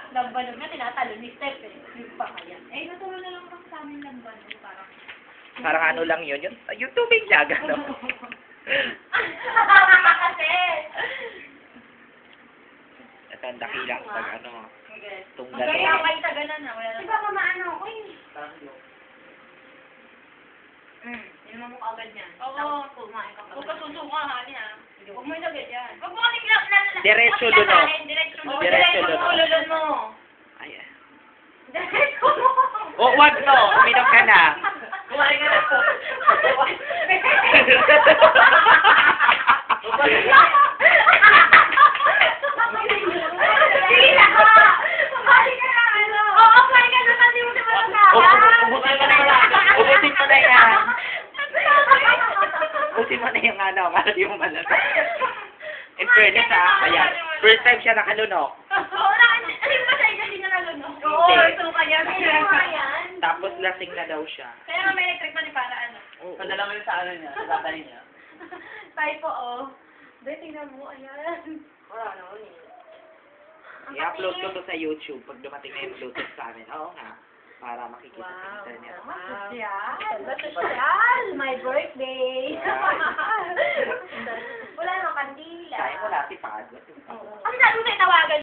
Lambanog na, tinatalo ni Steph eh. Yung pa kaya. Eh, natulog na lang kasi sa amin lamban. Parang... Parang ano lang yun, yung tubig lang, ano. Kasi! At ang dakilang pag ano, tunggal. Kaya kayo sa ganun na, wala na. Di ba mamaano ako eh? Inuman mo ka agad yan. Oo. Tapos kumain ka pa. Huwag ka susuka, hani ha. Huwag mo ilagay yan. Huwag mo kasing lang. Diretso lunok. Diretso Oo, lunok. Diretso lunok. Lulun mo. Ay, Diretso lunok. oh, wag no, uminom ka na. Kumain ka na. Sige na ka! Kumain ka na, ano? Oo, kumain ka na kasi mo naman ang Ubusin mo na yan. Ubusin mo na yan. Ubusin mo na yung ano, para di mo malata. In fairness ha, ayan. First time siya nakalunok. Oo, alin ba sa inyo hindi na nalunok? Oo, ito kaya. Yan. Tapos lasing na daw siya. Kaya nga may electric man para ano. Oo. Padala mo yun sa ano niya, sa tatay niya. Typo, oh. Dahil tingnan mo, ayan. Wala naman eh. I-upload ko to sa YouTube pag dumating na yung Bluetooth sa amin. Oo nga. Para makikita sa internet. Sosyal. Sosyal. My birthday. Wala namang kandila. Kaya wala si Pad. Kasi sabi ko sa'yo, tawagan